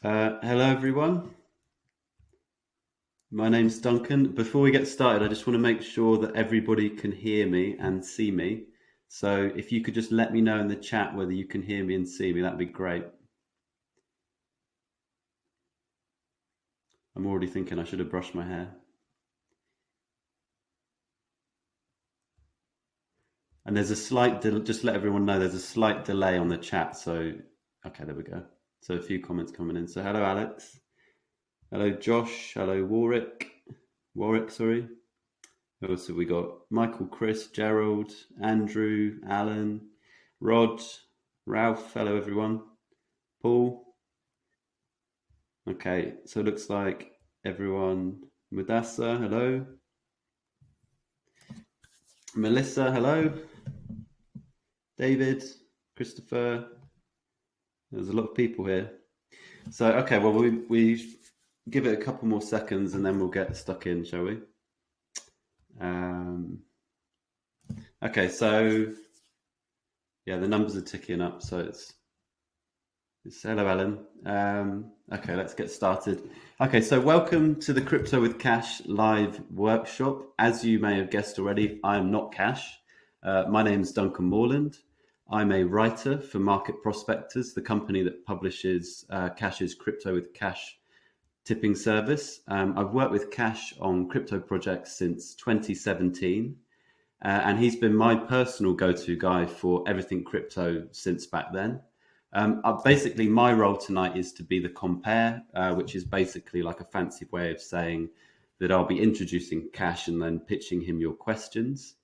Hello, everyone. My name's Duncan. Before we get started, I just want to make sure that everybody can hear me and see me. So if you could just let me know in the chat whether you can hear me and see me, that'd be great. I'm already thinking I should have brushed my hair. And there's a slight, just to let everyone know, there's a slight delay on the chat. So, okay, there we go. So a few comments coming in. So hello, Alex. Hello, Josh. Hello, Warwick, sorry. Who else have we got? Michael, Chris, Gerald, Andrew, Alan, Rod, Ralph. Hello, everyone. Paul. Okay, so it looks like everyone. Madassa, hello. Melissa, hello. David, Christopher. There's a lot of people here. So, okay, well, we give it a couple more seconds and then we'll get stuck in, shall we? Okay, so yeah, the numbers are ticking up. So it's hello, Alan. Okay, let's get started. Okay, so welcome to the Crypto with Cash live workshop. As you may have guessed already, I am not Cash. My name is Duncan Morland. I'm a writer for Market Prospectors, the company that publishes Cash's Crypto with Cash tipping service. I've worked with Cash on crypto projects since 2017, and he's been my personal go-to guy for everything crypto since back then. Basically, my role tonight is to be the compare, which is basically like a fancy way of saying that I'll be introducing Cash and then pitching him your questions.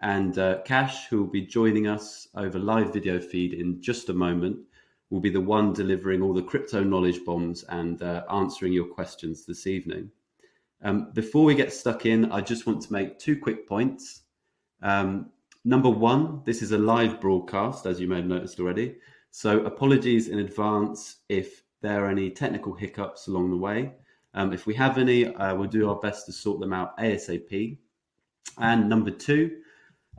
And Cash, who will be joining us over live video feed in just a moment, will be the one delivering all the crypto knowledge bombs and answering your questions this evening. Before we get stuck in, I just want to make 2 quick points. Number one, this is a live broadcast, as you may have noticed already. So apologies in advance if there are any technical hiccups along the way. If we have any, we'll do our best to sort them out ASAP. And number two,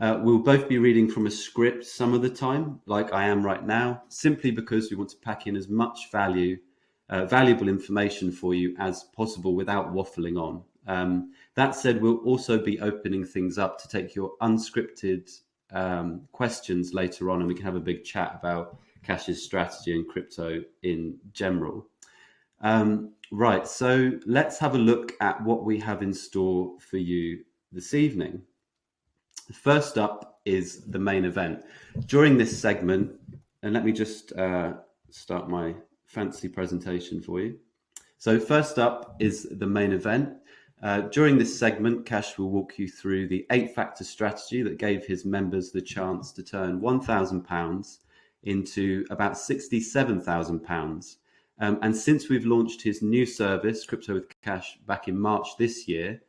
we'll both be reading from a script some of the time, like I am right now, simply because we want to pack in as much valuable information for you as possible without waffling on. That said, we'll also be opening things up to take your unscripted questions later on, and we can have a big chat about Cash's strategy and crypto in general. Right, so let's have a look at what we have in store for you this evening. First up is the main event. During this segment, and let me just start my fancy presentation for you. So first up is the main event. During this segment, Cash will walk you through the 8-factor strategy that gave his members the chance to turn £1,000 into about £67,000. And since we've launched his new service, Crypto with Cash, back in March this year,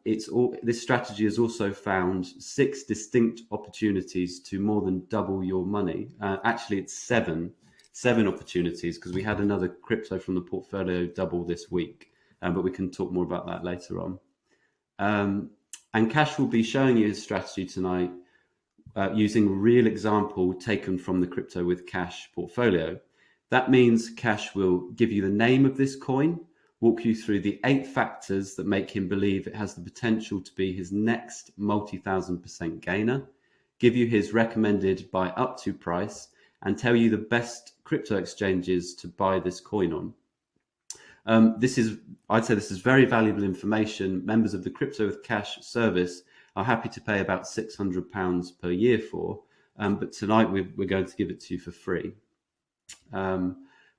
this strategy has also found 6 distinct opportunities to more than double your money. Actually, it's seven opportunities, because we had another crypto from the portfolio double this week, but we can talk more about that later on. And Cash will be showing you his strategy tonight using a real example taken from the Crypto with Cash portfolio. That means Cash will give you the name of this coin, walk you through the 8 factors that make him believe it has the potential to be his next multi-1,000% gainer, give you his recommended buy up to price, and tell you the best crypto exchanges to buy this coin on. I'd say this is very valuable information. Members of the Crypto with Cash service are happy to pay about £600 per year for, but tonight we're going to give it to you for free.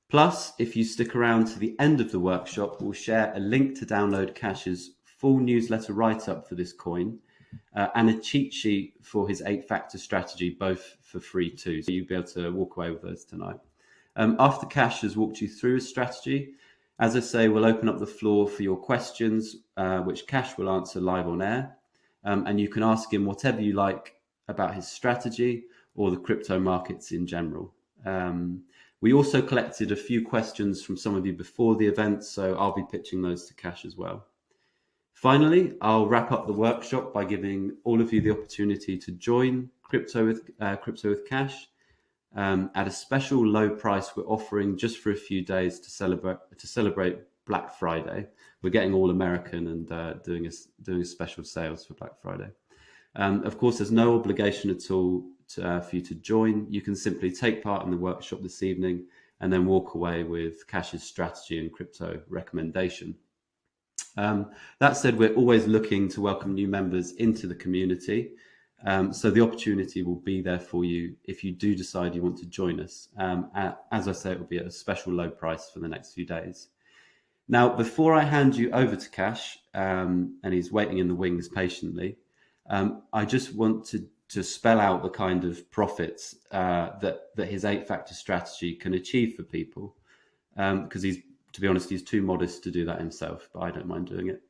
Plus, if you stick around to the end of the workshop, we'll share a link to download Cash's full newsletter write-up for this coin and a cheat sheet for his 8-factor strategy, both for free too. So you'll be able to walk away with those tonight. After Cash has walked you through his strategy, as I say, we'll open up the floor for your questions, which Cash will answer live on air. And you can ask him whatever you like about his strategy or the crypto markets in general. We also collected a few questions from some of you before the event, so I'll be pitching those to Cash as well. Finally, I'll wrap up the workshop by giving all of you the opportunity to join Crypto with Cash. at a special low price we're offering just for a few days to celebrate Black Friday. We're getting all American and doing a special sales for Black Friday. Of course, there's no obligation at all for you to join. You can simply take part in the workshop this evening and then walk away with Kash's strategy and crypto recommendation. That said, we're always looking to welcome new members into the community. So the opportunity will be there for you if you do decide you want to join us. As I say, it will be at a special low price for the next few days. Now, before I hand you over to Kash, and he's waiting in the wings patiently, I just want to spell out the kind of profits that his 8-factor strategy can achieve for people, because to be honest, he's too modest to do that himself, but I don't mind doing it.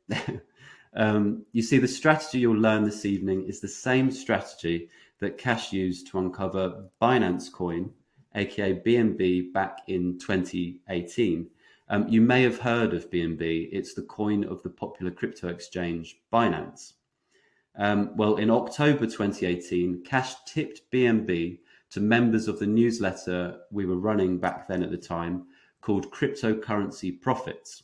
You see, the strategy you'll learn this evening is the same strategy that Kash used to uncover Binance Coin, aka BNB, back in 2018. You may have heard of BNB. It's the coin of the popular crypto exchange Binance. Well, in October 2018, Kash tipped BNB to members of the newsletter we were running back then at the time, called Cryptocurrency Profits.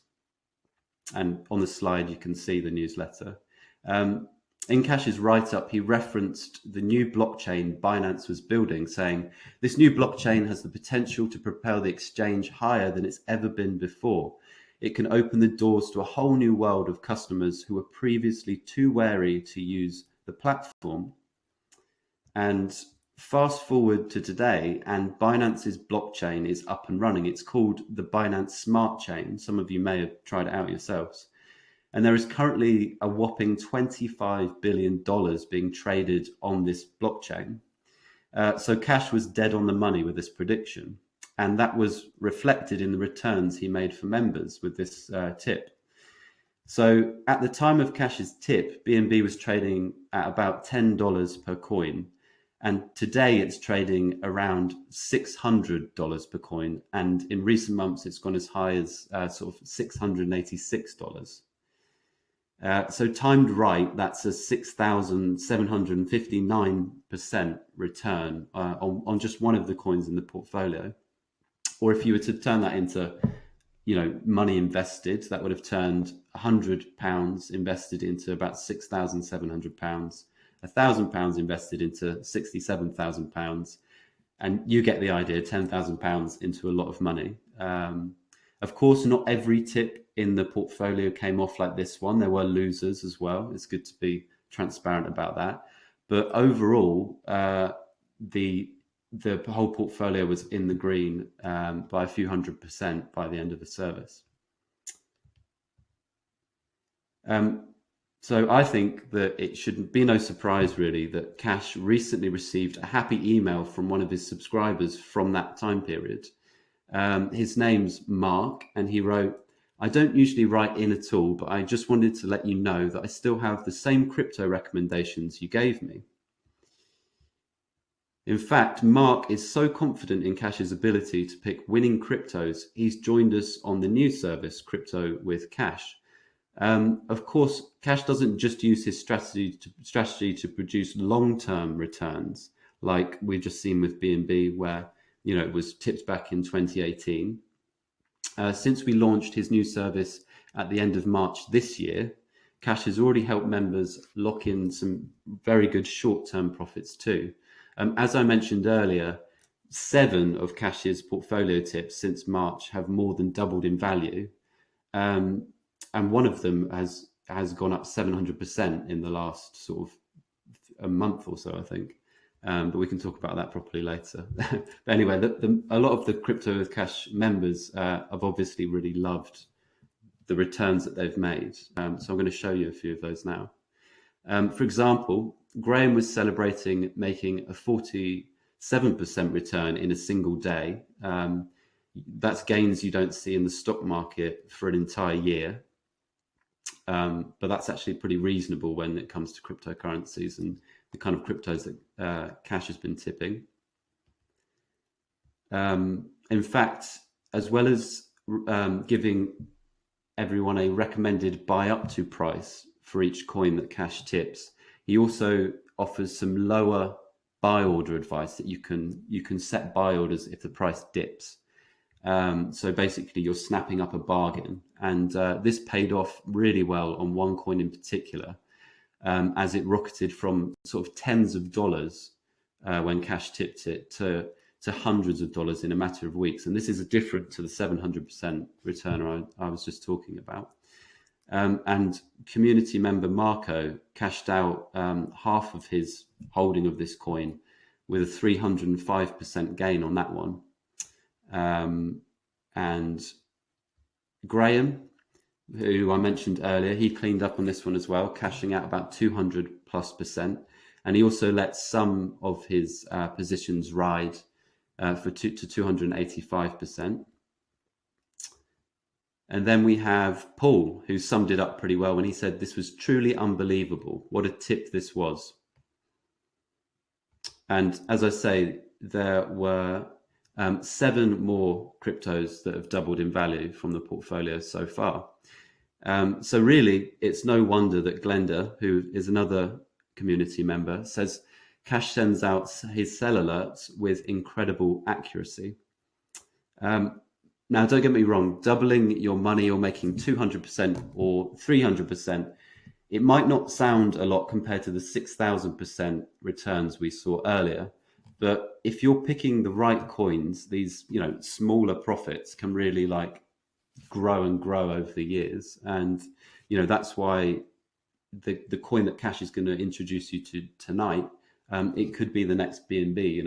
And on the slide, you can see the newsletter. In Kash's write-up, he referenced the new blockchain Binance was building, saying, "This new blockchain has the potential to propel the exchange higher than it's ever been before. It can open the doors to a whole new world of customers who were previously too wary to use the platform." And fast forward to today, and Binance's blockchain is up and running. It's called the Binance Smart Chain. Some of you may have tried it out yourselves. And there is currently a whopping $25 billion being traded on this blockchain. So Kash was dead on the money with this prediction. And that was reflected in the returns he made for members with this tip. So at the time of Kash's tip, BNB was trading at about $10 per coin. And today it's trading around $600 per coin. And in recent months, it's gone as high as sort of $686. So timed right, that's a 6,759% return on just one of the coins in the portfolio. Or if you were to turn that into, money invested, that would have turned £100 invested into about £6,700, £1,000 invested into £67,000, and you get the idea. £10,000 into a lot of money. Of course, not every tip in the portfolio came off like this one. There were losers as well. It's good to be transparent about that. But overall, the whole portfolio was in the green by a few 100% by the end of the service. So I think that it should be no surprise, really, that Kash recently received a happy email from one of his subscribers from that time period. His name's Mark, and he wrote, "I don't usually write in at all, but I just wanted to let you know that I still have the same crypto recommendations you gave me." In fact, Mark is so confident in Kash's ability to pick winning cryptos, he's joined us on the new service, Crypto with Kash. Of course, Kash doesn't just use his strategy to produce long-term returns, like we've just seen with BNB, where it was tipped back in 2018. Since we launched his new service at the end of March this year, Kash has already helped members lock in some very good short-term profits too. As I mentioned earlier, 7 of Kash's portfolio tips since March have more than doubled in value. And one of them has gone up 700% in the last sort of a month or so, I think. But we can talk about that properly later. But anyway, a lot of the Crypto with Kash members have obviously really loved the returns that they've made. So I'm going to show you a few of those now. For example, Graham was celebrating making a 47% return in a single day. That's gains you don't see in the stock market for an entire year. But that's actually pretty reasonable when it comes to cryptocurrencies and the kind of cryptos that Kash has been tipping. In fact, as well as giving everyone a recommended buy up to price for each coin that Kash tips, he also offers some lower buy order advice that you can set buy orders if the price dips. So basically, you're snapping up a bargain, and this paid off really well on one coin in particular, as it rocketed from sort of tens of dollars when Kash tipped it to hundreds of dollars in a matter of weeks. And this is different to the 700% return I was just talking about. And community member Marco cashed out half of his holding of this coin with a 305% gain on that one. And Graham, who I mentioned earlier, he cleaned up on this one as well, cashing out about 200+%. And he also let some of his positions ride to 285%. And then we have Paul, who summed it up pretty well when he said this was truly unbelievable. What a tip this was. And as I say, there were 7 more cryptos that have doubled in value from the portfolio so far. So really, it's no wonder that Glenda, who is another community member, says Kash sends out his sell alerts with incredible accuracy. Now, don't get me wrong, doubling your money or making 200% or 300%, it might not sound a lot compared to the 6,000% returns we saw earlier. But if you're picking the right coins, these, smaller profits can really grow and grow over the years. And, that's why the coin that Kash is going to introduce you to tonight, it could be the next BNB,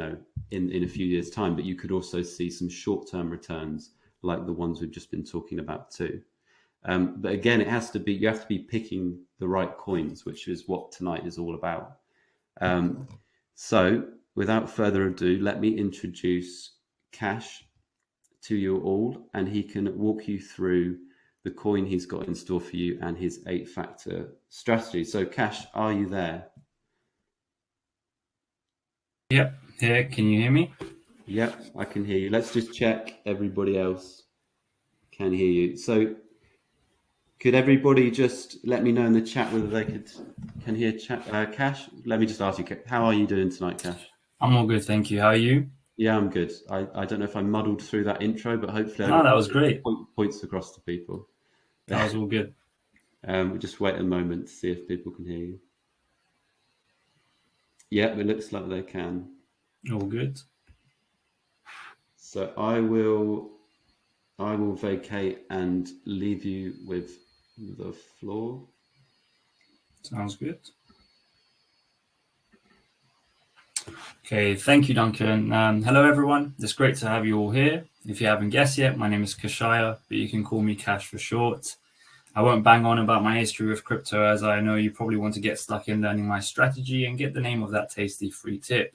in a few years' time. But you could also see some short-term returns like the ones we've just been talking about too. But again, you have to be picking the right coins, which is what tonight is all about. So without further ado, let me introduce Kash to you all, and he can walk you through the coin he's got in store for you and his 8-factor strategy. So Kash, are you there? Yep, here. Can you hear me? Yep, I can hear you. Let's just check everybody else can hear you. So could everybody just let me know in the chat whether they can hear Kash? Let me just ask you, how are you doing tonight, Kash? I'm all good, thank you. How are you? Yeah, I'm good. I don't know if I muddled through that intro, but hopefully that was great. Points across to people. That was all good. We'll just wait a moment to see if people can hear you. Yeah, it looks like they can. All good. So I will vacate and leave you with the floor. Sounds good. Okay, thank you, Duncan. Hello, everyone. It's great to have you all here. If you haven't guessed yet, my name is Kashaya, but you can call me Kash for short. I won't bang on about my history with crypto, as I know you probably want to get stuck in learning my strategy and get the name of that tasty free tip.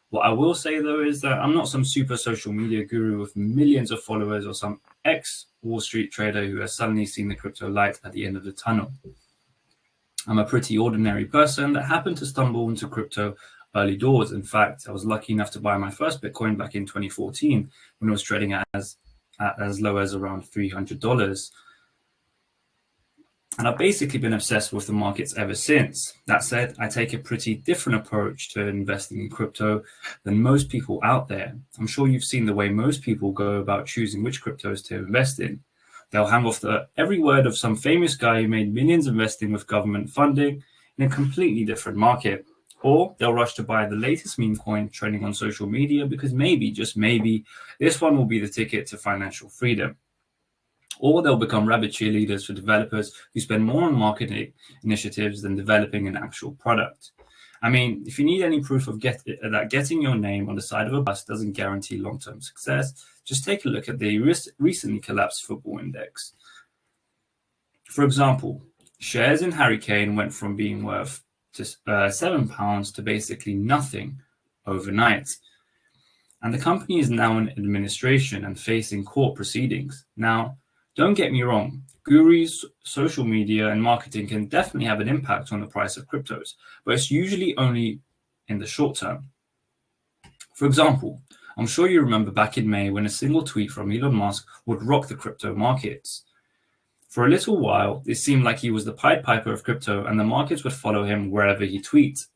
What I will say, though, is that I'm not some super social media guru with millions of followers or some ex-Wall Street trader who has suddenly seen the crypto light at the end of the tunnel. I'm a pretty ordinary person that happened to stumble into crypto early doors. In fact, I was lucky enough to buy my first Bitcoin back in 2014 when it was trading at as low as around $300. And I've basically been obsessed with the markets ever since. That said, I take a pretty different approach to investing in crypto than most people out there. I'm sure you've seen the way most people go about choosing which cryptos to invest in. They'll hang off every word of some famous guy who made millions investing with government funding in a completely different market. Or they'll rush to buy the latest meme coin trending on social media because maybe, just maybe, this one will be the ticket to financial freedom. Or they'll become rabid cheerleaders for developers who spend more on marketing initiatives than developing an actual product. I mean, if you need any proof of that getting your name on the side of a bus doesn't guarantee long-term success, just take a look at the recently collapsed football index. For example, shares in Harry Kane went from being worth just £7 to basically nothing overnight. And the company is now in administration and facing court proceedings. Now, don't get me wrong, gurus, social media, and marketing can definitely have an impact on the price of cryptos, but it's usually only in the short term. For example, I'm sure you remember back in May when a single tweet from Elon Musk would rock the crypto markets. For a little while, it seemed like he was the Pied Piper of crypto and the markets would follow him wherever he tweets.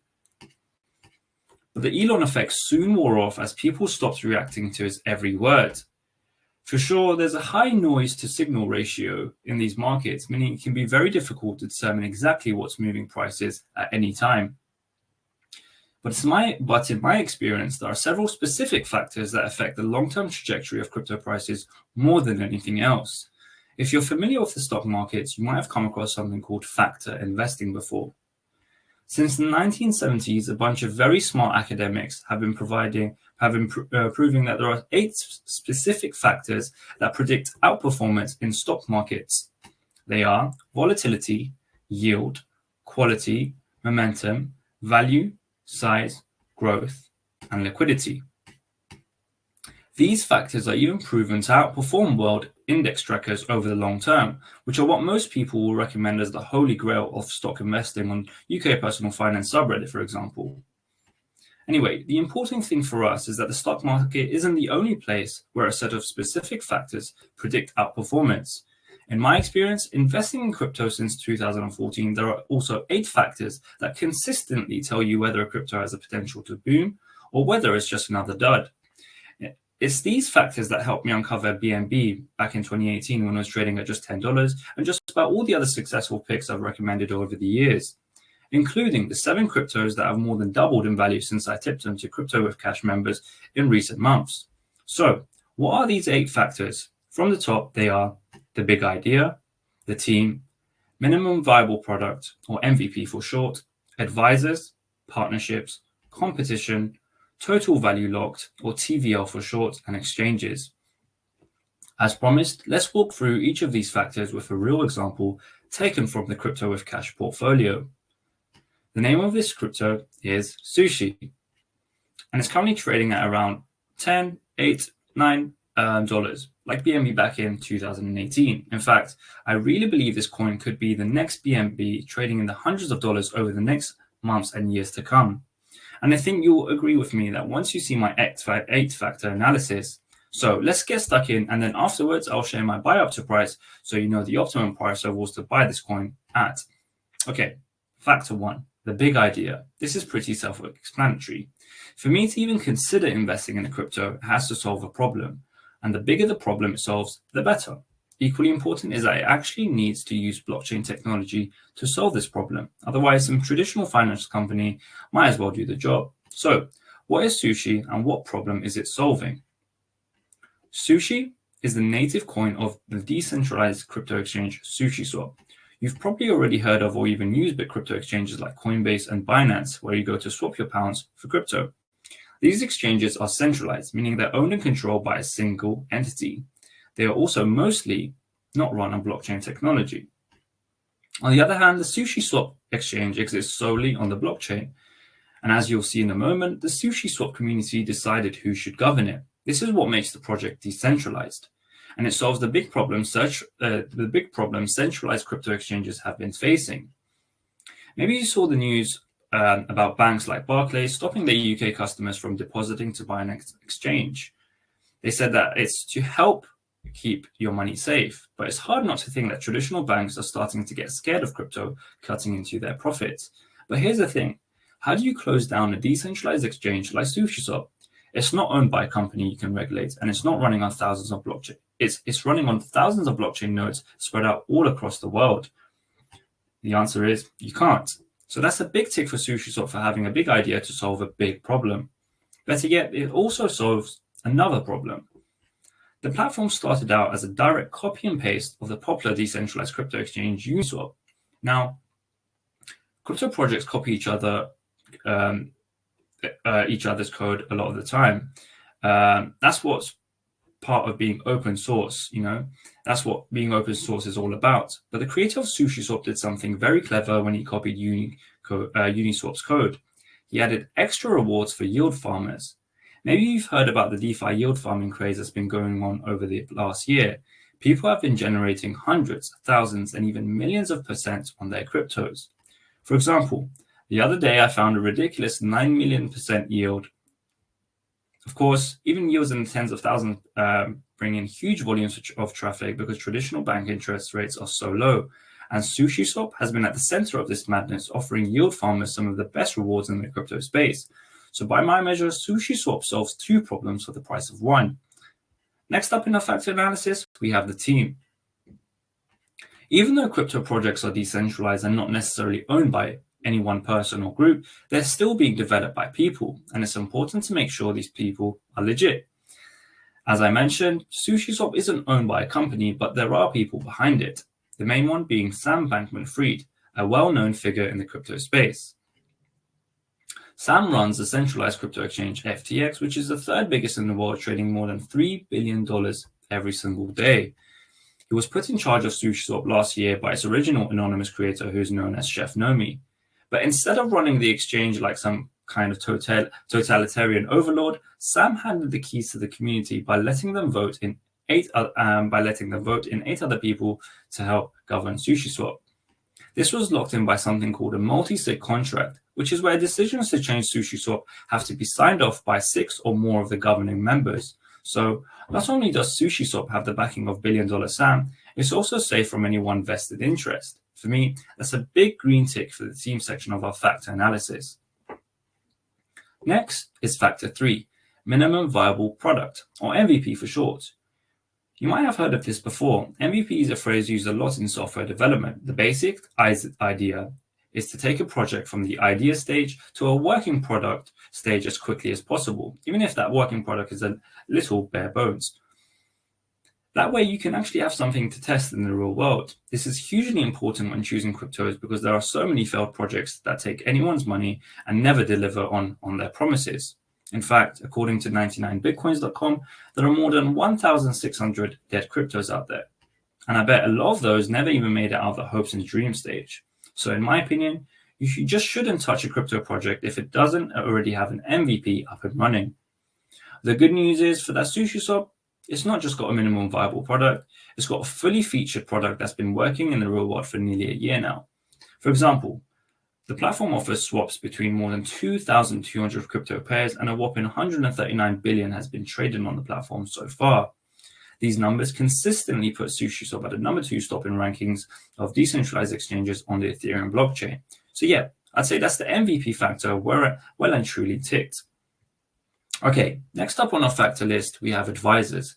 But the Elon effect soon wore off as people stopped reacting to his every word. For sure, there's a high noise to signal ratio in these markets, meaning it can be very difficult to determine exactly what's moving prices at any time. But in my experience, there are several specific factors that affect the long-term trajectory of crypto prices more than anything else. If you're familiar with the stock markets, you might have come across something called factor investing before. Since the 1970s, a bunch of very smart academics have been proving that there are 8 specific factors that predict outperformance in stock markets. They are volatility, yield, quality, momentum, value, size, growth, and liquidity. These factors are even proven to outperform world index trackers over the long term, which are what most people will recommend as the holy grail of stock investing on UK personal finance subreddit, for example. Anyway, the important thing for us is that the stock market isn't the only place where a set of specific factors predict outperformance. In my experience, investing in crypto since 2014, there are also 8 factors that consistently tell you whether a crypto has the potential to boom or whether it's just another dud. It's these factors that helped me uncover BNB back in 2018 when I was trading at just $10, and just about all the other successful picks I've recommended over the years, including the 7 cryptos that have more than doubled in value since I tipped them to Crypto with Cash members in recent months. So, what are these 8 factors? From the top, they are the big idea, the team, minimum viable product, or MVP for short, advisors, partnerships, competition, total value locked, or TVL for short, and exchanges. As promised, let's walk through each of these factors with a real example taken from the Crypto with Cash portfolio. The name of this crypto is Sushi, and it's currently trading at around $10, $8, $9, like BNB back in 2018. In fact, I really believe this coin could be the next BNB, trading in the hundreds of dollars over the next months and years to come. And I think you'll agree with me that once you see my 8 factor analysis, so let's get stuck in, and then afterwards I'll share my buy up to price so you know the optimum price levels to buy this coin at. Okay, factor 1, the big idea. This is pretty self-explanatory. For me to even consider investing in a crypto, it has to solve a problem, and the bigger the problem it solves, the better. Equally important is that it actually needs to use blockchain technology to solve this problem. Otherwise, some traditional finance company might as well do the job. So, what is Sushi and what problem is it solving? Sushi is the native coin of the decentralized crypto exchange SushiSwap. You've probably already heard of or even used big crypto exchanges like Coinbase and Binance, where you go to swap your pounds for crypto. These exchanges are centralized, meaning they're owned and controlled by a single entity. They are also mostly not run on blockchain technology. On the other hand, the SushiSwap exchange exists solely on the blockchain. And as you'll see in a moment, the SushiSwap community decided who should govern it. This is what makes the project decentralized. And it solves the big problem centralized crypto exchanges have been facing. Maybe you saw the news about banks like Barclays stopping their UK customers from depositing to Binance exchange. They said that it's to help keep your money safe, but it's hard not to think that traditional banks are starting to get scared of crypto cutting into their profits. But here's the thing, how do you close down a decentralized exchange like SushiSwap? It's not owned by a company you can regulate, and it's not running on thousands of blockchain. It's running on thousands of blockchain nodes spread out all across the world. The answer is you can't. So that's a big tick for SushiSwap for having a big idea to solve a big problem. Better yet, it also solves another problem. The platform started out as a direct copy and paste of the popular decentralized crypto exchange Uniswap. Now, crypto projects copy each other's code a lot of the time. That's what's part of being open source, That's what being open source is all about. But the creator of SushiSwap did something very clever when he copied Uniswap's code. He added extra rewards for yield farmers. Maybe you've heard about the DeFi yield farming craze that's been going on over the last year. People have been generating hundreds, thousands, and even millions of percent on their cryptos. For example, the other day I found a ridiculous 9 million percent yield. Of course, even yields in the tens of thousands bring in huge volumes of traffic because traditional bank interest rates are so low. And SushiSwap has been at the center of this madness, offering yield farmers some of the best rewards in the crypto space. So by my measure, SushiSwap solves 2 problems for the price of 1. Next up in our factor analysis, we have the team. Even though crypto projects are decentralized and not necessarily owned by any one person or group, they're still being developed by people, and it's important to make sure these people are legit. As I mentioned, SushiSwap isn't owned by a company, but there are people behind it, the main one being Sam Bankman-Fried, a well-known figure in the crypto space. Sam runs the centralized crypto exchange FTX, which is the 3rd biggest in the world, trading more than $3 billion every single day. He was put in charge of SushiSwap last year by its original anonymous creator, who is known as Chef Nomi. But instead of running the exchange like some kind of totalitarian overlord, Sam handed the keys to the community by letting them vote in 8 other people to help govern SushiSwap. This was locked in by something called a multi-sig contract, which is where decisions to change SushiSwap have to be signed off by 6 or more of the governing members. So not only does SushiSwap have the backing of billion-dollar Sam, it's also safe from any one vested interest. For me, that's a big green tick for the team section of our factor analysis. Next is factor 3, minimum viable product, or MVP for short. You might have heard of this before. MVP is a phrase used a lot in software development. The basic idea is to take a project from the idea stage to a working product stage as quickly as possible, even if that working product is a little bare bones. That way you can actually have something to test in the real world. This is hugely important when choosing cryptos because there are so many failed projects that take anyone's money and never deliver on their promises. In fact, according to 99bitcoins.com, there are more than 1,600 dead cryptos out there. And I bet a lot of those never even made it out of the hopes and dreams stage. So in my opinion, you just shouldn't touch a crypto project if it doesn't already have an MVP up and running. The good news is for that SushiSwap, it's not just got a minimum viable product, it's got a fully featured product that's been working in the real world for nearly a year now. For example, the platform offers swaps between more than 2,200 crypto pairs, and a whopping 139 billion has been traded on the platform so far. These numbers consistently put SushiSwap at the number 2 stop in rankings of decentralized exchanges on the Ethereum blockchain. So yeah, I'd say that's the MVP factor well and truly ticked. Okay, next up on our factor list, we have advisors.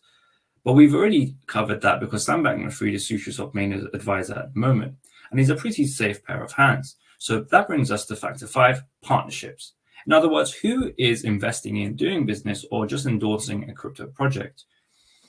But we've already covered that because Sam Bankman-Fried is SushiSwap main advisor at the moment, and he's a pretty safe pair of hands. So that brings us to factor 5, partnerships. In other words, who is investing in doing business or just endorsing a crypto project?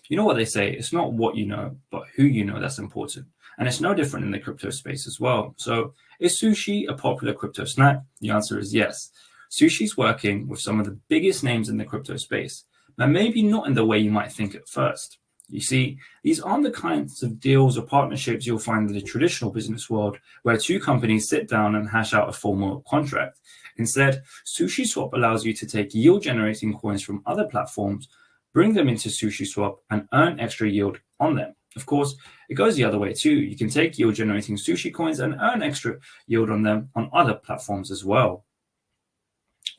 You know what they say, it's not what you know, but who you know that's important. And it's no different in the crypto space as well. So is sushi a popular crypto snack? The answer is yes. Sushi's working with some of the biggest names in the crypto space, but maybe not in the way you might think at first. You see, these aren't the kinds of deals or partnerships you'll find in the traditional business world where 2 companies sit down and hash out a formal contract. Instead, SushiSwap allows you to take yield-generating coins from other platforms, bring them into SushiSwap, and earn extra yield on them. Of course, it goes the other way too. You can take yield-generating sushi coins and earn extra yield on them on other platforms as well.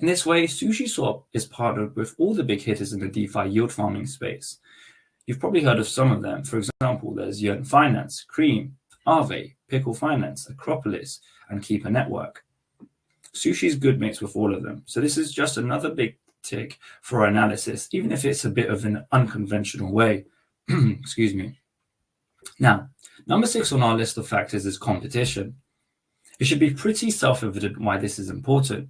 In this way, SushiSwap is partnered with all the big hitters in the DeFi yield farming space. You've probably heard of some of them. For example, there's Yearn Finance, Cream, Aave, Pickle Finance, Acropolis, and Keeper Network. Sushi's good mates with all of them. So this is just another big tick for our analysis, even if it's a bit of an unconventional way. Excuse me. Now, number 6 on our list of factors is competition. It should be pretty self-evident why this is important.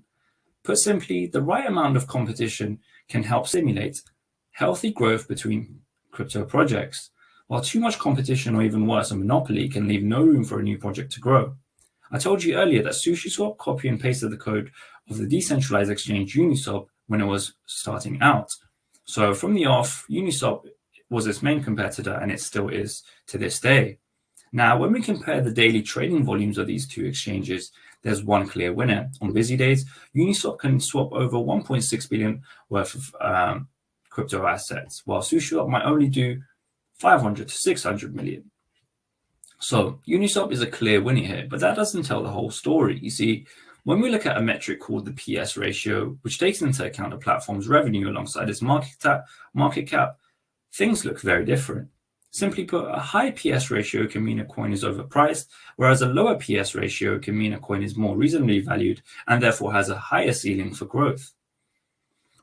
Put simply, the right amount of competition can help stimulate healthy growth between crypto projects, while too much competition, or even worse, a monopoly, can leave no room for a new project to grow. I told you earlier that SushiSwap copy and pasted the code of the decentralized exchange Uniswap when it was starting out. So from the off, Uniswap was its main competitor, and it still is to this day. Now, when we compare the daily trading volumes of these 2 exchanges, there's one clear winner. On busy days, Uniswap can swap over 1.6 billion worth of crypto assets, while SushiSwap might only do 500 to 600 million. So Uniswap is a clear winner here, but that doesn't tell the whole story. You see, when we look at a metric called the PS ratio, which takes into account the platform's revenue alongside its market cap, things look very different. Simply put, a high PS ratio can mean a coin is overpriced, whereas a lower PS ratio can mean a coin is more reasonably valued and therefore has a higher ceiling for growth.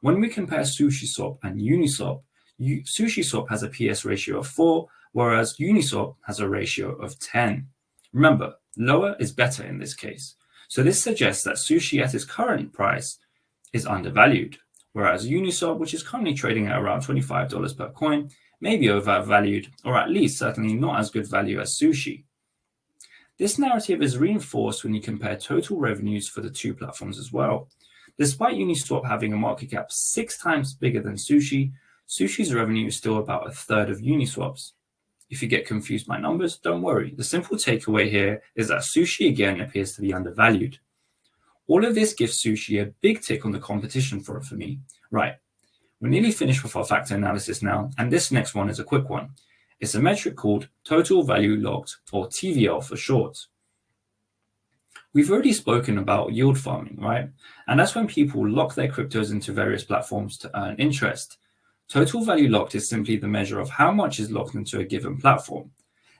When we compare SushiSwap and Uniswap, SushiSwap has a PS ratio of 4, whereas Uniswap has a ratio of 10. Remember, lower is better in this case. So this suggests that Sushi at its current price is undervalued, whereas Uniswap, which is currently trading at around $25 per coin, may be overvalued, or at least certainly not as good value as Sushi. This narrative is reinforced when you compare total revenues for the two platforms as well. Despite Uniswap having a market cap 6 times bigger than Sushi, Sushi's revenue is still about a third of Uniswap's. If you get confused by numbers, don't worry. The simple takeaway here is that Sushi again appears to be undervalued. All of this gives Sushi a big tick on the competition for me. Right, we're nearly finished with our factor analysis now, and this next one is a quick one. It's a metric called Total Value Locked, or TVL for short. We've already spoken about yield farming, right? And that's when people lock their cryptos into various platforms to earn interest. Total value locked is simply the measure of how much is locked into a given platform.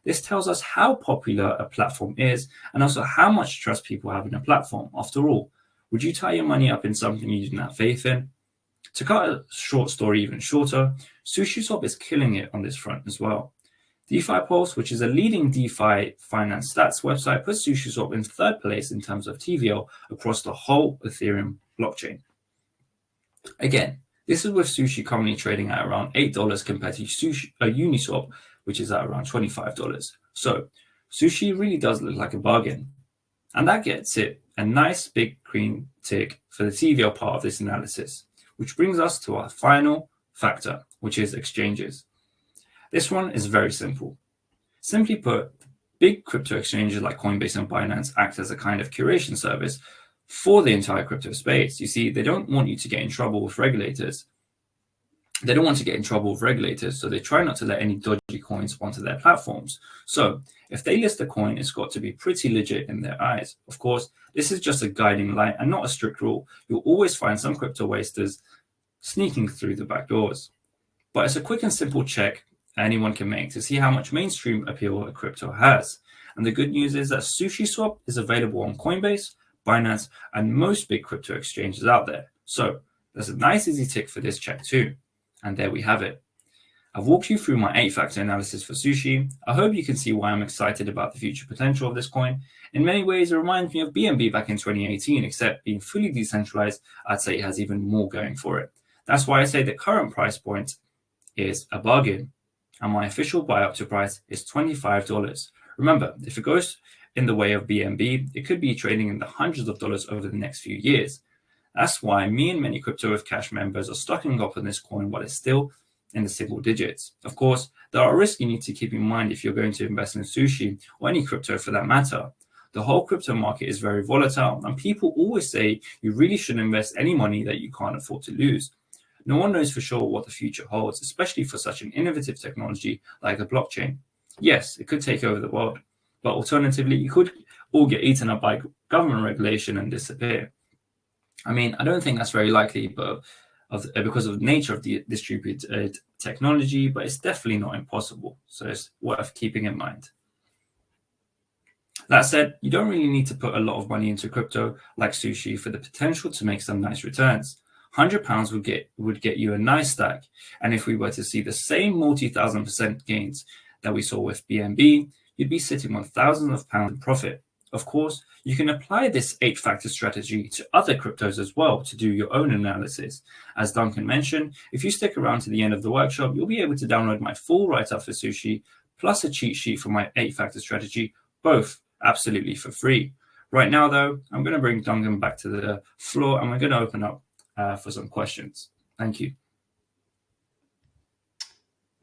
This tells us how popular a platform is and also how much trust people have in a platform. After all, would you tie your money up in something you didn't have faith in? To cut a short story even shorter, SushiSwap is killing it on this front as well. DeFi Pulse, which is a leading DeFi finance stats website, puts SushiSwap in third place in terms of TVL across the whole Ethereum blockchain. Again, this is with Sushi currently trading at around $8 compared to Uniswap, which is at around $25. So Sushi really does look like a bargain. And that gets it a nice big green tick for the TVL part of this analysis, which brings us to our final factor, which is exchanges. This one is very simple. Simply put, big crypto exchanges like Coinbase and Binance act as a kind of curation service for the entire crypto space. You see, they don't want you to get in trouble with regulators. They don't want to get in trouble with regulators, so they try not to let any dodgy coins onto their platforms. So if they list a coin, it's got to be pretty legit in their eyes. Of course, this is just a guiding light and not a strict rule. You'll always find some crypto wasters sneaking through the back doors. But it's a quick and simple check anyone can make to see how much mainstream appeal a crypto has. And the good news is that SushiSwap is available on Coinbase, Binance, and most big crypto exchanges out there. So there's a nice easy tick for this check too. And there we have it. I've walked you through my 8-factor analysis for Sushi. I hope you can see why I'm excited about the future potential of this coin. In many ways, it reminds me of BNB back in 2018, except being fully decentralized, I'd say it has even more going for it. That's why I say the current price point is a bargain. And my official buy up to price is $25. Remember, if it goes in the way of BNB, it could be trading in the hundreds of dollars over the next few years. That's why me and many Crypto with Cash members are stocking up on this coin while it's still in the single digits. Of course, there are risks you need to keep in mind if you're going to invest in Sushi or any crypto for that matter. The whole crypto market is very volatile, and people always say you really shouldn't invest any money that you can't afford to lose. No one knows for sure what the future holds, especially for such an innovative technology like the blockchain. Yes, it could take over the world, but alternatively, you could all get eaten up by government regulation and disappear. I mean, I don't think that's very likely, but because of the nature of the distributed technology, but it's definitely not impossible. So it's worth keeping in mind. That said, you don't really need to put a lot of money into crypto like Sushi for the potential to make some nice returns. £100 would get you a nice stack. And if we were to see the same multi-thousand% gains that we saw with BNB, you'd be sitting on thousands of pounds in profit. Of course, you can apply this 8-factor strategy to other cryptos as well to do your own analysis. As Duncan mentioned, if you stick around to the end of the workshop, you'll be able to download my full write-up for Sushi, plus a cheat sheet for my 8-factor strategy, both absolutely for free. Right now, though, I'm going to bring Duncan back to the floor and we're going to open up for some questions. Thank you.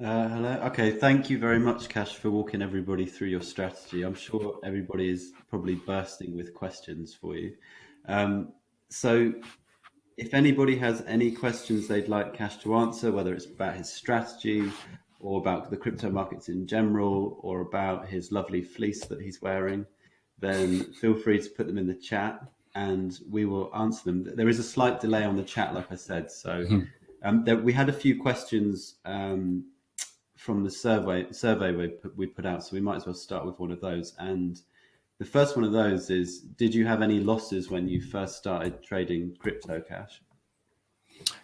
Hello. Okay, thank you very much, Kash, for walking everybody through your strategy. I'm sure everybody is probably bursting with questions for you. So if anybody has any questions they'd like Kash to answer, whether it's about his strategy or about the crypto markets in general or about his lovely fleece that he's wearing, then feel free to put them in the chat and we will answer them. There is a slight delay on the chat, like I said. So we had a few questions from the survey we put out, so we might as well start with one of those. And the first one of those is, did you have any losses when you first started trading crypto, Kash?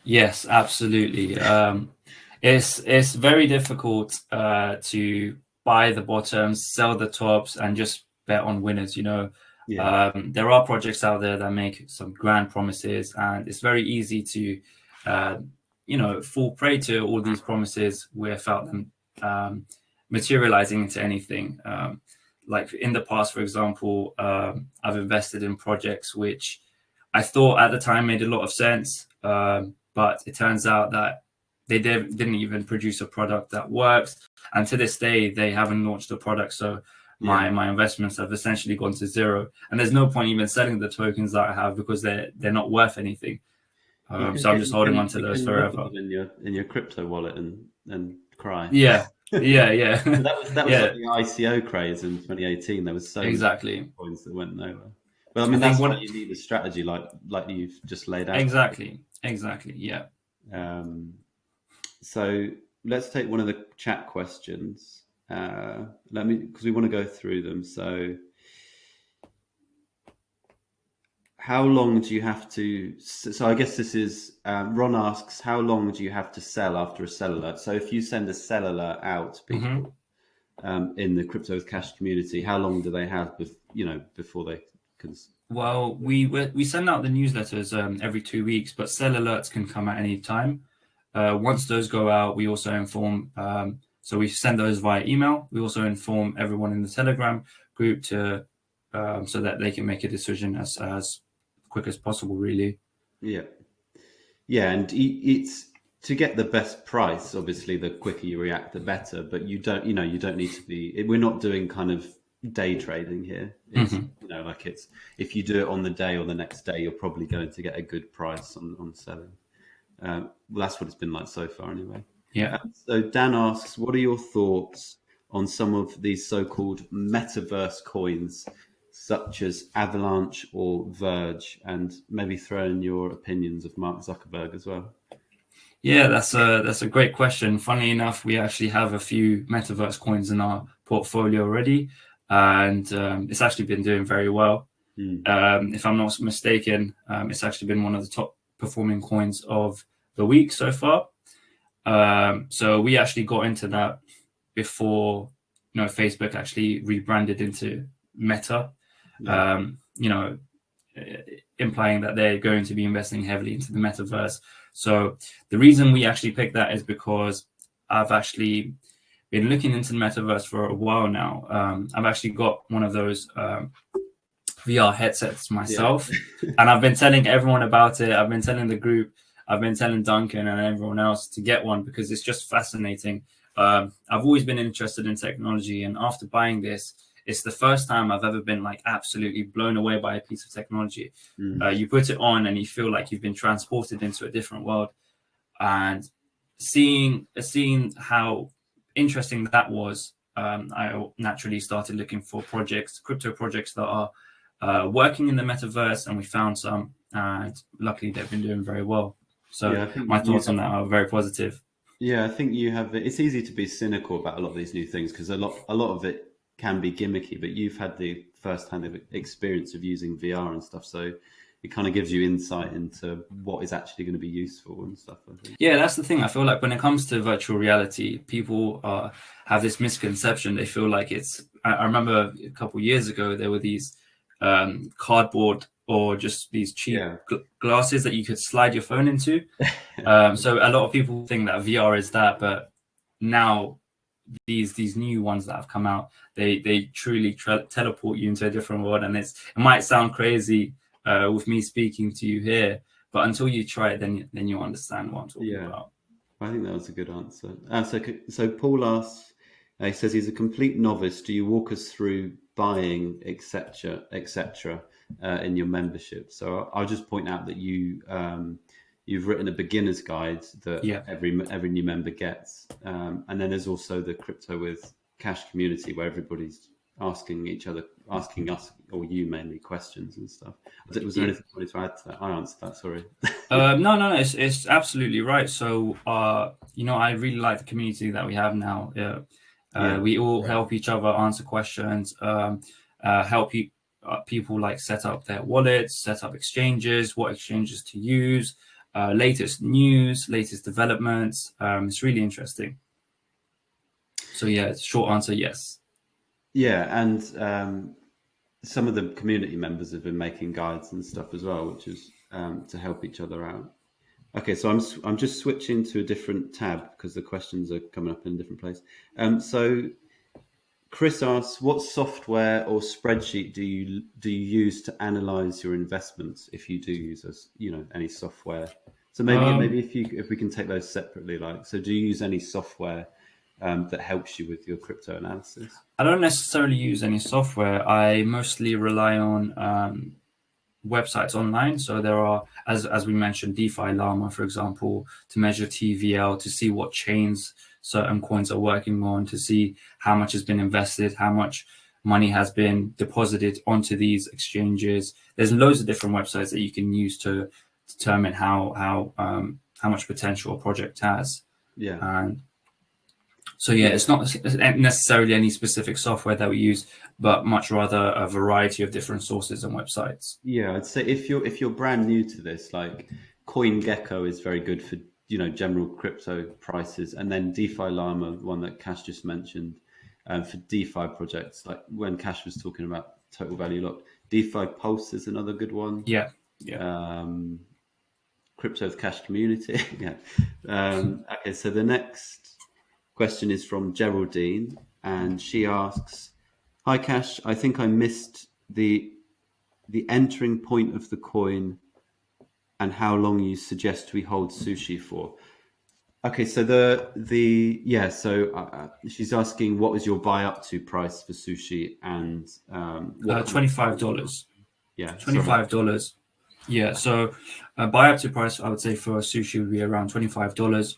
Yes, absolutely. It's very difficult to buy the bottoms, sell the tops, and just bet on winners. There are projects out there that make some grand promises, and it's very easy to, fall prey to all these promises without them materializing into anything. Like in the past, for example, I've invested in projects which I thought at the time made a lot of sense, but it turns out that they didn't even produce a product that works, and to this day they haven't launched a product. So my investments have essentially gone to zero, and there's no point even selling the tokens that I have because they're not worth anything. So I'm just holding on to those forever. In your crypto wallet and cry. Yeah. Yeah. that was like the ICO craze in 2018. There was so many coins that went nowhere. But I mean, that's why you need a strategy like you've just laid out. Exactly. Yeah. So let's take one of the chat questions. Because we want to go through them. So, how long do you have to? So I guess this is Ron asks, how long do you have to sell after a sell alert? So if you send a sell alert out to people in the Crypto with Cash community, how long do they have? Before they can. Well, we send out the newsletters every 2 weeks, but sell alerts can come at any time. Once those go out, we also inform. So we send those via email. We also inform everyone in the Telegram group so that they can make a decision as quick as possible, really. Yeah, and it's to get the best price. Obviously, the quicker you react, the better. But you don't need to be. We're not doing kind of day trading here. It's, it's if you do it on the day or the next day, you're probably going to get a good price on selling. Well, that's what it's been like so far, anyway. Yeah. So Dan asks, what are your thoughts on some of these so-called metaverse coins, such as Avalanche or Verge, and maybe throw in your opinions of Mark Zuckerberg as well? Yeah, that's a great question. Funnily enough, we actually have a few metaverse coins in our portfolio already, and it's actually been doing very well. If I'm not mistaken, it's actually been one of the top performing coins of the week so far. So we actually got into that before, Facebook actually rebranded into Meta, implying that they're going to be investing heavily into the metaverse. So the reason we actually picked that is because I've actually been looking into the metaverse for a while now. I've actually got one of those VR headsets myself, and I've been telling everyone about it. I've been telling the group, I've been telling Duncan and everyone else to get one because it's just fascinating. I've always been interested in technology, and after buying this, it's the first time I've ever been like absolutely blown away by a piece of technology. You put it on and you feel like you've been transported into a different world, and seeing how interesting that was, I naturally started looking for crypto projects that are working in the metaverse, and we found some, and luckily they've been doing very well. So my thoughts on that are very positive. Yeah, I think you have. It's easy to be cynical about a lot of these new things because a lot of it can be gimmicky, but you've had the first-hand experience of using VR and stuff, so it kind of gives you insight into what is actually going to be useful and stuff. I think. Yeah, that's the thing. I feel like when it comes to virtual reality, people have this misconception. They feel like it's. I remember a couple of years ago there were these cardboard or just these cheap glasses that you could slide your phone into. So a lot of people think that VR is that, but now these new ones that have come out, they truly teleport you into a different world. And it might sound crazy with me speaking to you here, but until you try it, then you understand what I'm talking about. I think that was a good answer. So Paul asks, he says he's a complete novice. Do you walk us through buying, etc., in your membership? So I'll just point out that you've written a beginner's guide that every new member gets, and then there's also the Crypto with Cash community where everybody's asking us or you mainly questions and stuff. Was there anything you wanted to add to that? I answered that. Sorry. No, it's absolutely right. So I really like the community that we have now. We all help each other answer questions, help people like set up their wallets, set up exchanges, what exchanges to use. latest news, latest developments. It's really interesting. So yeah, short answer, yes. Yeah, and some of the community members have been making guides and stuff as well, which is to help each other out. Okay, so I'm just switching to a different tab because the questions are coming up in a different place. So Chris asks, what software or spreadsheet do you use to analyze your investments, if you do use any software? So maybe if we can take those separately, like, so do you use any software that helps you with your crypto analysis? I don't necessarily use any software. I mostly rely on websites online. So there are, as we mentioned, DeFi Llama, for example, to measure TVL, to see what chains certain coins are working on, to see how much has been invested, how much money has been deposited onto these exchanges. There's loads of different websites that you can use to determine how much potential a project has. Yeah. And so yeah, it's not necessarily any specific software that we use, but much rather a variety of different sources and websites. Yeah, I'd say if you're brand new to this, like CoinGecko is very good for general crypto prices, and then DeFi Llama, one that Kash just mentioned, for DeFi projects. Like when Kash was talking about total value locked, DeFi Pulse is another good one. Yeah. Crypto's Cash Community. Yeah. Okay, so the next question is from Geraldine, and she asks, "Hi Kash, I think I missed the entering point of the coin and how long you suggest we hold sushi for." Okay, so she's asking what was your buy up to price for sushi and $25. Yeah, $25. Yeah, so buy up to price, I would say for sushi would be around $25.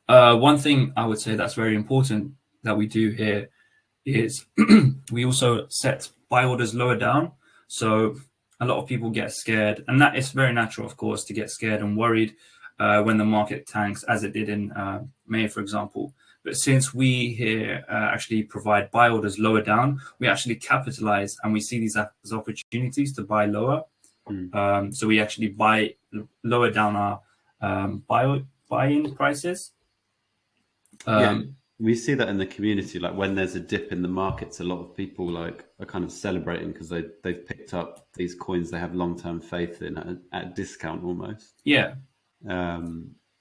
One thing I would say that's very important that we do here is we also set buy orders lower down. So a lot of people get scared, and that is very natural, of course, to get scared and worried when the market tanks, as it did in May, for example. But since we here actually provide buy orders lower down, we actually capitalize and we see these as opportunities to buy lower. So we actually buy lower down our buy-in prices. We see that in the community, like when there's a dip in the markets, a lot of people are kind of celebrating because they've picked up these coins they have long-term faith in at a discount almost. Yeah.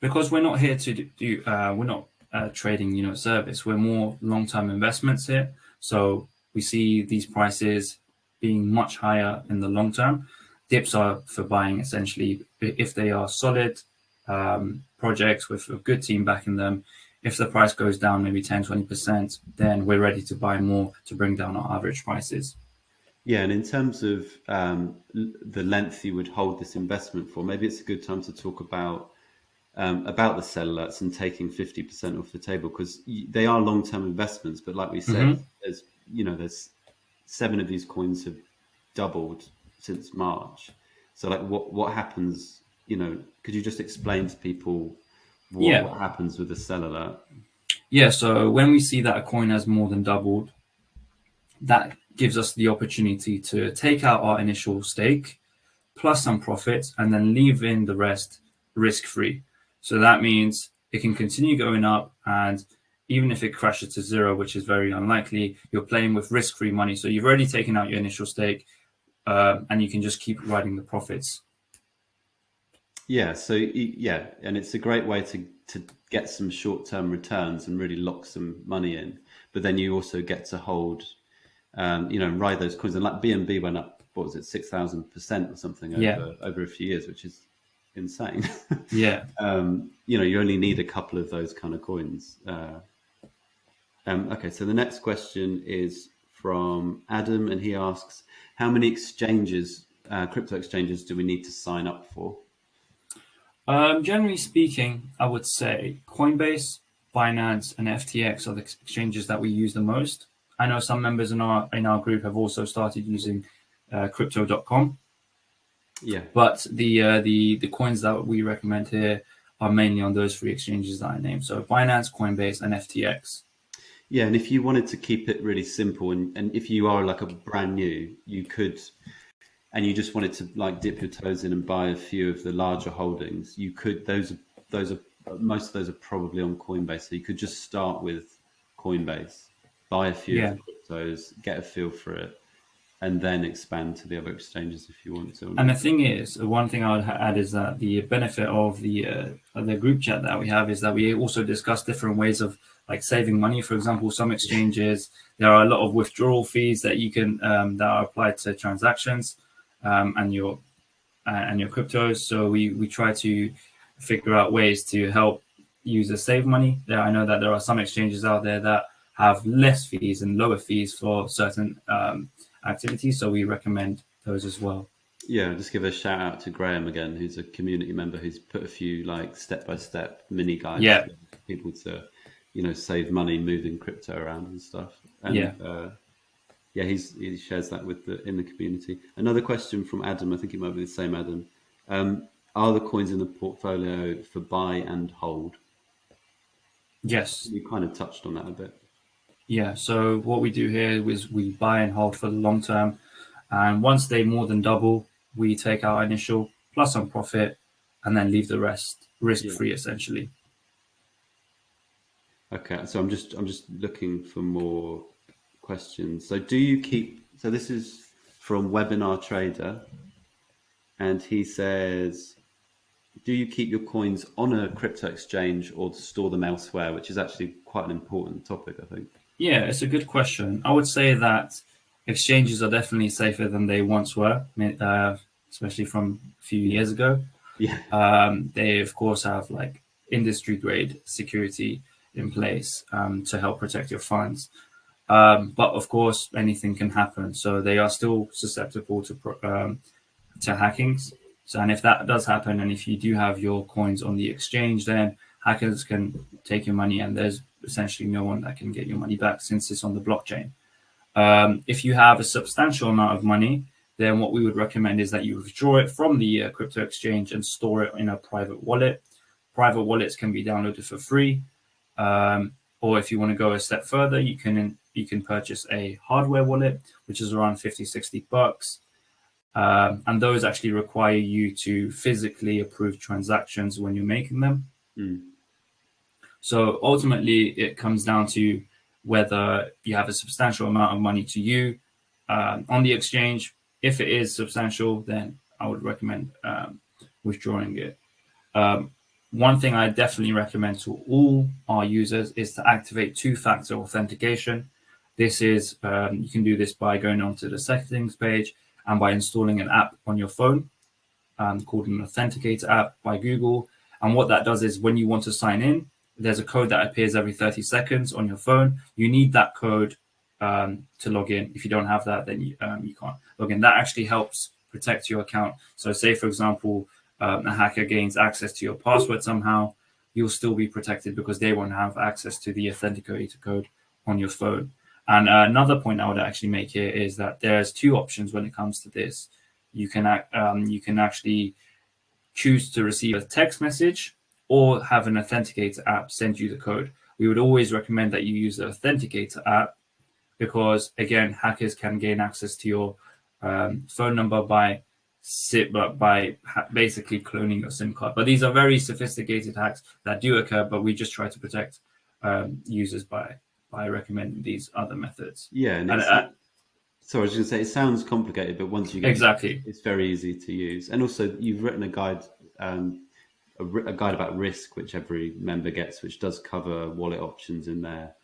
Because we're not here to do we're not trading service. We're more long-term investments here. So we see these prices being much higher in the long term. Dips are for buying, essentially, if they are solid projects with a good team backing them. If the price goes down maybe 10-20%, then we're ready to buy more to bring down our average prices. Yeah, and in terms of the length you would hold this investment for, maybe it's a good time to talk about the sell alerts and taking 50% off the table, because they are long-term investments. But like we said, there's 7 of these coins have doubled since March. So like what happens? Could you just explain to people what happens with the sell alert? Yeah, so when we see that a coin has more than doubled, that gives us the opportunity to take out our initial stake plus some profits and then leave in the rest risk-free. So that means it can continue going up, and even if it crashes to 0, which is very unlikely, you're playing with risk-free money. So you've already taken out your initial stake, and you can just keep riding the profits. Yeah, so and it's a great way to get some short-term returns and really lock some money in. But then you also get to hold, ride those coins. And like BNB went up, what was it, 6,000% or something over a few years, which is insane. Yeah. You only need a couple of those kind of coins. Okay, so the next question is from Adam, and he asks, how many exchanges, crypto exchanges, do we need to sign up for? Generally speaking, I would say Coinbase, Binance, and FTX are the exchanges that we use the most. I know some members in our group have also started using crypto.com. Yeah. But the coins that we recommend here are mainly on those 3 exchanges that I named. So Binance, Coinbase, and FTX. Yeah, and if you wanted to keep it really simple, and if you are like a brand new, you could and you just wanted to like dip your toes in and buy a few of the larger holdings, you could. Those are most of those are probably on Coinbase, so you could just start with Coinbase, buy a few of the cryptos, get a feel for it, and then expand to the other exchanges if you want to. And the thing is, one thing I would add is that the benefit of the group chat that we have is that we also discuss different ways of like saving money. For example, some exchanges, there are a lot of withdrawal fees that you can that are applied to transactions and your cryptos. So we try to figure out ways to help users save money. I know that there are some exchanges out there that have less fees and lower fees for certain activities, so we recommend those as well. Yeah, just give a shout out to Graham again, who's a community member who's put a few like step-by-step mini guides for people to, save money moving crypto around and stuff. And he shares that in the community. Another question from Adam, I think it might be the same Adam. Are the coins in the portfolio for buy and hold? Yes. You kind of touched on that a bit. Yeah, so what we do here is we buy and hold for the long term. And once they more than double, we take our initial plus some profit and then leave the rest risk-free essentially. Okay, so I'm just looking for more questions. So this is from Webinar Trader, and he says, do you keep your coins on a crypto exchange or store them elsewhere, which is actually quite an important topic, I think. Yeah, it's a good question. I would say that exchanges are definitely safer than they once were, especially from a few years ago. Yeah. They, of course, have like industry-grade security in place to help protect your funds. But, of course, anything can happen. So they are still susceptible to hackings. So, and if that does happen, and if you do have your coins on the exchange, then hackers can take your money, and there's essentially no one that can get your money back since it's on the blockchain. If you have a substantial amount of money, then what we would recommend is that you withdraw it from the crypto exchange and store it in a private wallet. Private wallets can be downloaded for free. Or if you want to go a step further, you can purchase a hardware wallet, which is around $50-$60. And those actually require you to physically approve transactions when you're making them. So ultimately, it comes down to whether you have a substantial amount of money to you on the exchange. If it is substantial, then I would recommend withdrawing it. One thing I definitely recommend to all our users is to activate two-factor authentication. This is, you can do this by going onto the settings page and by installing an app on your phone called an Authenticator app by Google. And what that does is when you want to sign in, there's a code that appears every 30 seconds on your phone. You need that code to log in. If you don't have that, then you can't log in. That actually helps protect your account. So say, for example, a hacker gains access to your password somehow, you'll still be protected because they won't have access to the Authenticator code on your phone. And another point I would actually make here is that there's two options when it comes to this. You can actually choose to receive a text message or have an Authenticator app send you the code. We would always recommend that you use the Authenticator app because, again, hackers can gain access to your phone number by basically cloning your SIM card. But these are very sophisticated hacks that do occur, but we just try to protect users by recommending these other methods. Yeah, and so I was going to say, it sounds complicated, but once you get it's very easy to use. And also, you've written a guide, a guide about risk, which every member gets, which does cover wallet options in there,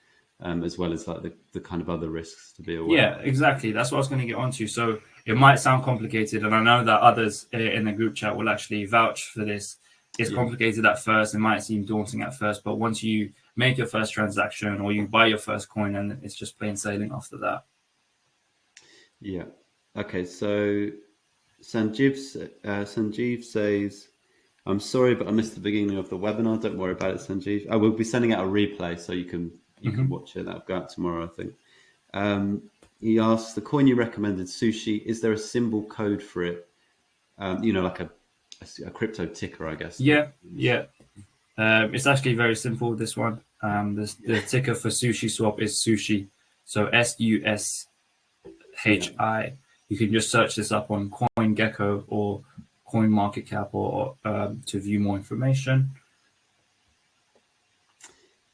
as well as like the kind of other risks to be aware. Yeah, exactly. That's what I was going to get onto. So it might sound complicated, and I know that others in the group chat will actually vouch for this. It's complicated at first. It might seem daunting at first, but once you make your first transaction or you buy your first coin, and it's just plain sailing after that. Yeah. Okay. So Sanjeev says, "I'm sorry, but I missed the beginning of the webinar. Don't worry about it, Sanjeev. I will be sending out a replay so you can watch it. That'll go out tomorrow, I think." He asks, the coin you recommended, Sushi, is there a symbol code for it? Like a crypto ticker, I guess. Yeah. It's actually very simple, this one. The ticker for Sushi Swap is Sushi. So SUSHI. You can just search this up on CoinGecko or CoinMarketCap or to view more information.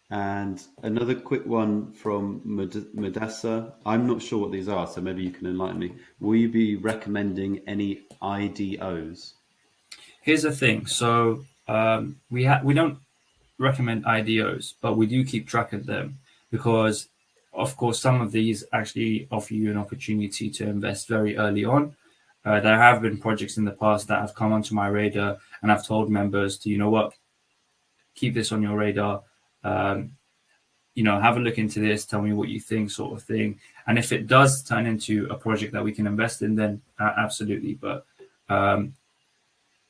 And another quick one from Madassa. I'm not sure what these are, so maybe you can enlighten me. Will you be recommending any IDOs? Here's the thing. So we don't recommend IDOs, but we do keep track of them because, of course, some of these actually offer you an opportunity to invest very early on. There have been projects in the past that have come onto my radar, and I've told members to, you know what, keep this on your radar. Have a look into this, tell me what you think, sort of thing. And if it does turn into a project that we can invest in, then absolutely. But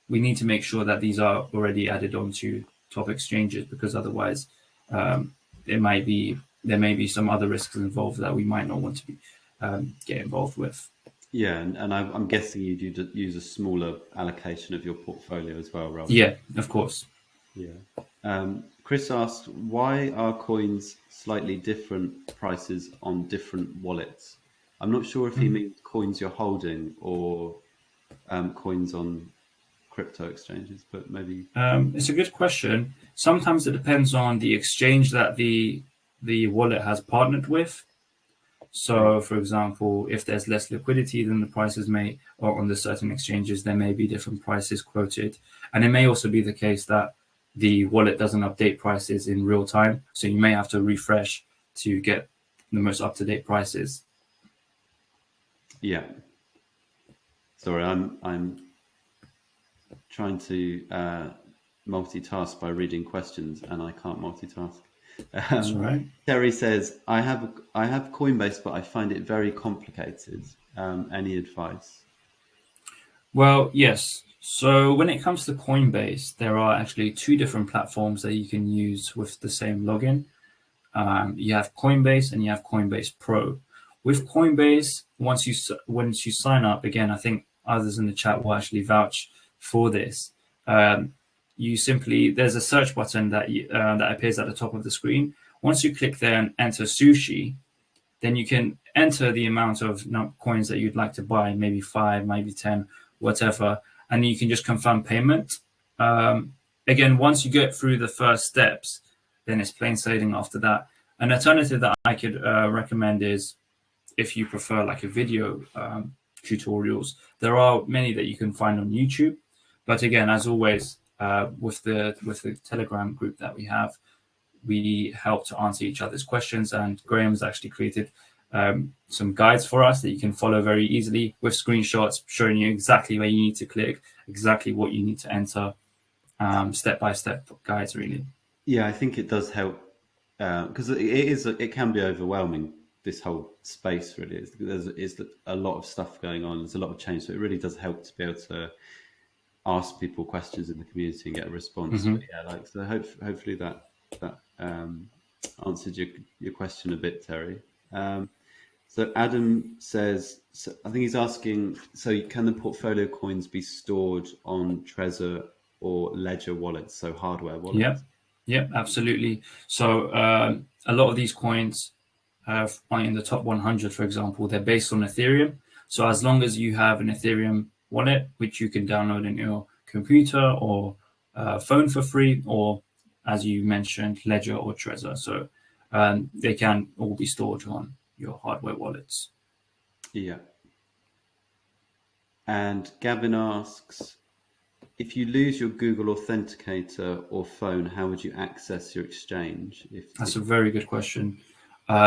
we need to make sure that these are already added onto top exchanges, because otherwise there may be some other risks involved that we might not want to be get involved with. Yeah, and I'm guessing you do use a smaller allocation of your portfolio as well, right? Yeah, of course. Yeah. Chris asked, why are coins slightly different prices on different wallets? I'm not sure if he means coins you're holding or coins on crypto exchanges, but maybe... It's a good question. Sometimes it depends on the exchange that the wallet has partnered with. So, for example, if there's less liquidity, then the prices or on the certain exchanges, there may be different prices quoted. And it may also be the case that the wallet doesn't update prices in real time. So you may have to refresh to get the most up-to-date prices. Yeah. Sorry, I'm trying to multitask by reading questions, and I can't multitask. That's all right. Terry says, I have Coinbase, but I find it very complicated. Any advice? Well, yes. So when it comes to Coinbase, there are actually two different platforms that you can use with the same login. You have Coinbase and you have Coinbase Pro. With Coinbase, once you sign up, again, I think others in the chat will actually vouch for this. There's a search button that appears at the top of the screen. Once you click there and enter sushi, then you can enter the amount of coins that you'd like to buy, maybe 5, maybe 10, whatever, and you can just confirm payment. Again, once you get through the first steps, then it's plain sailing after that. An alternative that I could recommend is, if you prefer like a video tutorials, there are many that you can find on YouTube. But again, as always, with the Telegram group that we have, we help to answer each other's questions, and Graham's actually created some guides for us that you can follow very easily with screenshots showing you exactly where you need to click, exactly what you need to enter, step-by-step guides, really. Yeah, I think it does help because it can be overwhelming, this whole space, really. There's a lot of stuff going on. There's a lot of change, so it really does help to be able to ask people questions in the community and get a response. Mm-hmm. But yeah, so hopefully that answered your question a bit, Terry. So Adam says, I think he's asking, so can the portfolio coins be stored on Trezor or Ledger wallets, so hardware wallets? Yeah, absolutely. So a lot of these coins are in the top 100, for example, they're based on Ethereum. So as long as you have an Ethereum wallet, which you can download in your computer or phone for free, or as you mentioned, Ledger or Trezor. So they can all be stored on your hardware wallets. Yeah. And Gavin asks, if you lose your Google Authenticator or phone, how would you access your exchange? That's a very good question.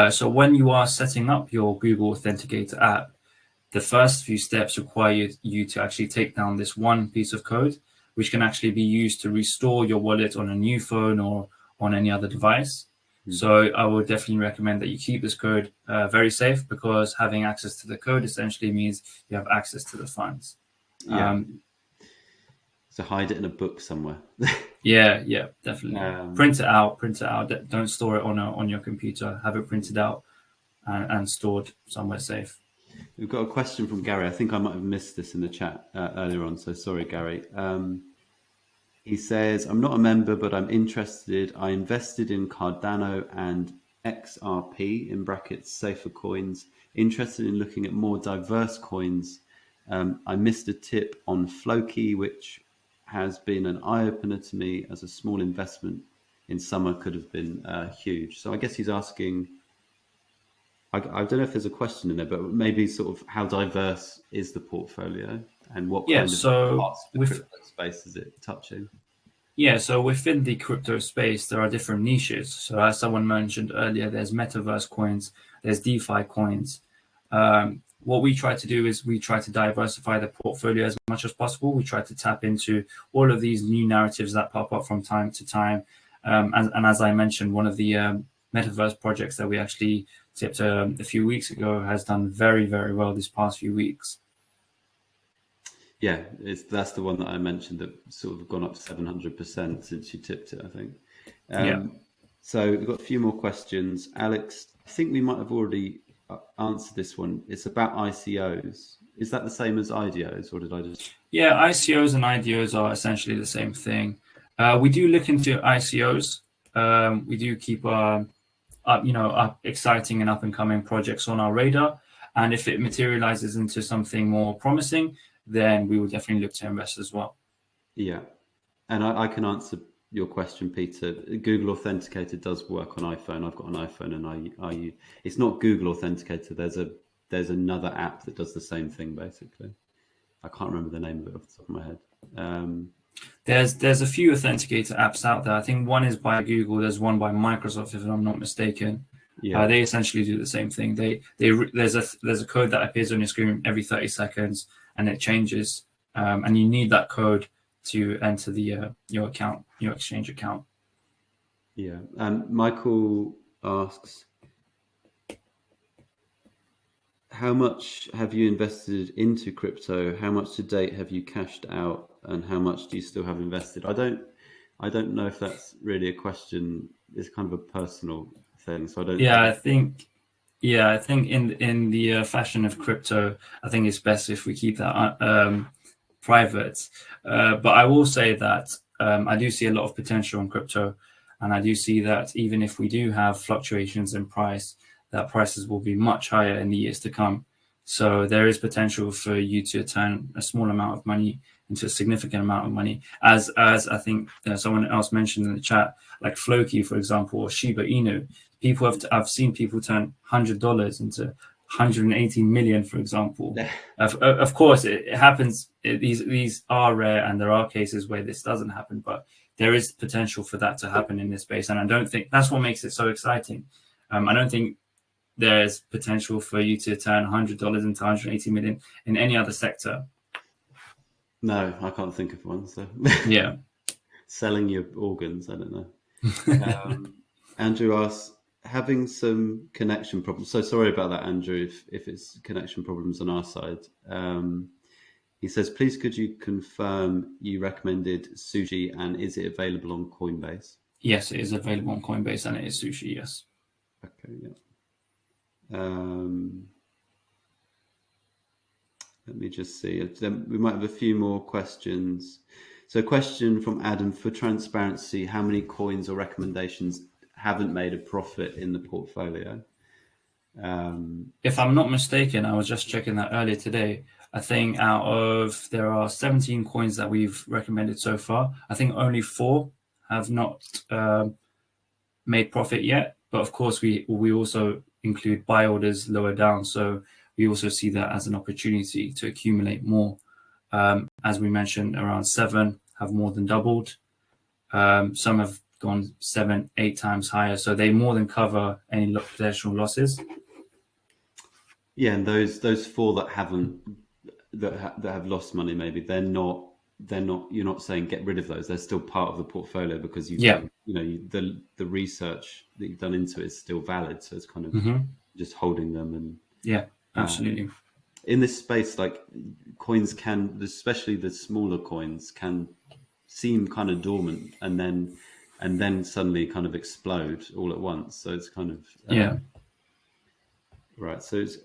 So when you are setting up your Google Authenticator app, the first few steps require you to actually take down this one piece of code, which can actually be used to restore your wallet on a new phone or on any other device. Mm-hmm. So I would definitely recommend that you keep this code very safe, because having access to the code essentially means you have access to the funds. Yeah. So hide it in a book somewhere. Yeah, definitely. Print it out. Don't store it on your computer. Have it printed out and stored somewhere safe. We've got a question from Gary. I think I might have missed this in the chat earlier on, so sorry, Gary. He says, I'm not a member, but I'm interested. I invested in Cardano and Xrp in brackets safer coins. Interested in looking at more diverse coins. I missed a tip on Floki, which has been an eye-opener to me as a small investment in summer could have been huge. So I guess he's asking, I don't know if there's a question in there, but maybe sort of how diverse is the portfolio and what kind of parts of the crypto space is it touching? Yeah, so within the crypto space, there are different niches. So as someone mentioned earlier, there's metaverse coins, there's DeFi coins. What we try to do is we try to diversify the portfolio as much as possible. We try to tap into all of these new narratives that pop up from time to time. And as I mentioned, one of the metaverse projects that we actually tipped a few weeks ago has done very, very well this past few weeks. Yeah, that's the one that I mentioned that sort of gone up 700% since you tipped it, I think. Yeah. So we've got a few more questions. Alex, I think we might have already answered this one. It's about ICOs. Is that the same as IDOs, or did I just... Yeah, ICOs and IDOs are essentially the same thing. We do look into ICOs. We do keep exciting and up and coming projects on our radar. And if it materializes into something more promising, then we will definitely look to invest as well. Yeah. And I can answer your question, Peter. Google Authenticator does work on iPhone. I've got an iPhone and it's not Google Authenticator. There's another app that does the same thing, basically. I can't remember the name of it off the top of my head. There's a few Authenticator apps out there. I think one is by Google. There's one by Microsoft, if I'm not mistaken. Yeah. They essentially do the same thing. There's a code that appears on your screen every 30 seconds, and it changes. And you need that code to enter your account, your exchange account. Yeah. Michael asks, how much have you invested into crypto? How much to date have you cashed out, and how much do you still have invested? I don't know if that's really a question. It's kind of a personal thing, so I don't. Yeah, I think in the fashion of crypto, I think it's best if we keep that private. But I will say that I do see a lot of potential in crypto, and I do see that even if we do have fluctuations in price, that prices will be much higher in the years to come. So there is potential for you to turn a small amount of money into a significant amount of money. As I think someone else mentioned in the chat, like Floki, for example, or Shiba Inu, I've seen people turn $100 into 180 million, for example. Of course, it happens. These are rare, and there are cases where this doesn't happen, but there is potential for that to happen in this space. And I don't think that's what makes it so exciting. I don't think there's potential for you to turn $100 into 180 million in any other sector. No, I can't think of one. So yeah, selling your organs, I don't know. Andrew asks, having some connection problems. So sorry about that, Andrew, if it's connection problems on our side. He says, please could you confirm you recommended Sushi, and is it available on Coinbase? Yes, it is available on Coinbase, and it is Sushi, yes. Okay, yeah. Let me just see. We might have a few more questions. So, question from Adam: for transparency, how many coins or recommendations haven't made a profit in the portfolio? If I'm not mistaken, I was just checking that earlier today. I think there are 17 coins that we've recommended so far. I think only 4 have not made profit yet. But of course, we also include buy orders lower down. So we also see that as an opportunity to accumulate more. As we mentioned, around 7 have more than doubled. Some have gone 7-8 times higher. So they more than cover any potential losses. Yeah, and those 4 that have lost money, maybe they're not. You're not saying get rid of those. They're still part of the portfolio because the research that you've done into it is still valid. So it's kind of just holding them. And yeah, absolutely. In this space, like coins can, especially the smaller coins, can seem kind of dormant and then suddenly kind of explode all at once. So it's kind of right. So it's,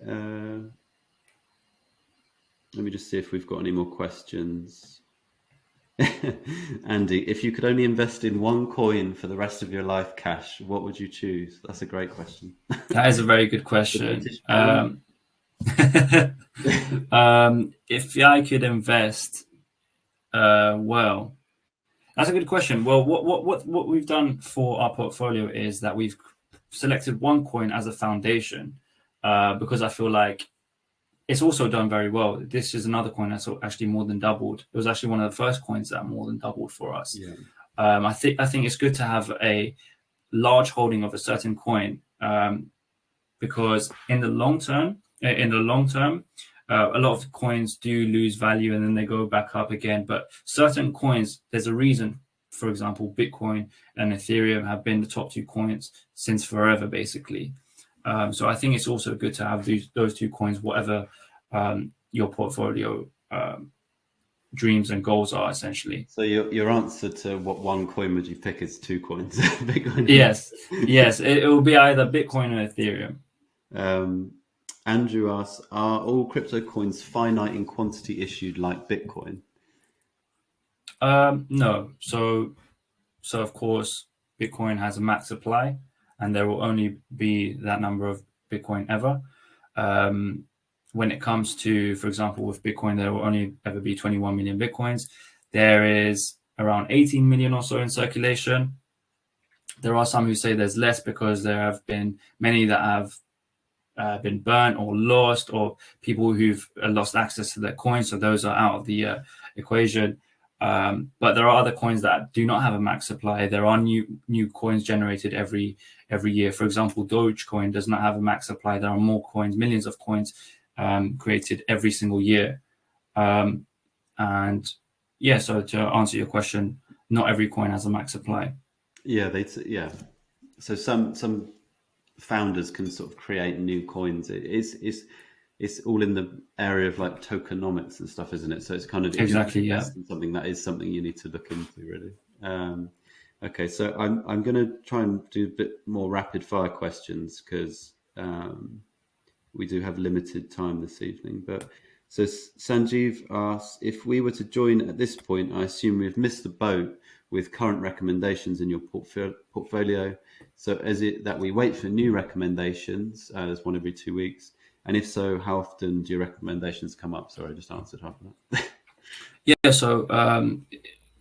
let me just see if we've got any more questions. Andy, if you could only invest in one coin for the rest of your life, Cash, what would you choose? That's a great question. That is a very good The question. British pound? If I could invest, well, that's a good question. Well, what we've done for our portfolio is that we've selected one coin as a foundation, because I feel like it's also done very well. This is another coin that's actually more than doubled. It was actually one of the first coins that more than doubled for us. Yeah. I think it's good to have a large holding of a certain coin, because in the long term, a lot of coins do lose value and then they go back up again. But certain coins, there's a reason. For example, Bitcoin and Ethereum have been the top two coins since forever, basically. So I think it's also good to have those two coins, whatever your portfolio dreams and goals are, essentially. So your answer to what one coin would you pick is two coins? Bitcoin. Yes, it will be either Bitcoin or Ethereum. Andrew asks, are all crypto coins finite in quantity issued like Bitcoin? No. So of course, Bitcoin has a max supply, and there will only be that number of Bitcoin ever. When it comes to, for example, with Bitcoin, there will only ever be 21 million Bitcoins. There is around 18 million or so in circulation. There are some who say there's less because there have been many that have been burnt or lost, or people who've lost access to their coins. So those are out of the equation. But there are other coins that do not have a max supply. There are new coins generated every year. For example, Dogecoin does not have a max supply. There are more coins, millions of coins created every single year. And yeah, so to answer your question, not every coin has a max supply. Yeah, So some founders can sort of create new coins. It's all in the area of like tokenomics and stuff, isn't it? So it's kind of exactly something that is something you need to look into, really. Okay, so I'm going to try and do a bit more rapid fire questions because we do have limited time this evening. But so Sanjeev asks, if we were to join at this point, I assume we've missed the boat with current recommendations in your portfolio. So is it that we wait for new recommendations? There's one every 2 weeks. And if so, how often do your recommendations come up? Sorry, I just answered half of that. Yeah, so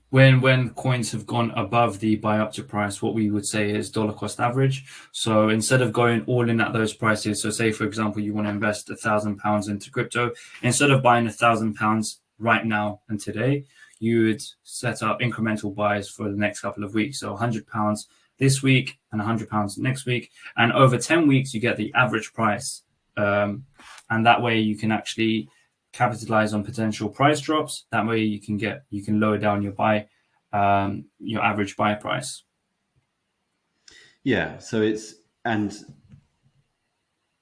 when coins have gone above the buy up to price, what we would say is dollar cost average. So instead of going all in at those prices, so say, for example, you want to invest £1,000 into crypto, instead of buying £1,000 right now and today, you would set up incremental buys for the next couple of weeks. So £100 this week and £100 next week. And over 10 weeks, you get the average price. And that way you can actually capitalize on potential price drops. That way you can lower down your average buy price. Yeah, so and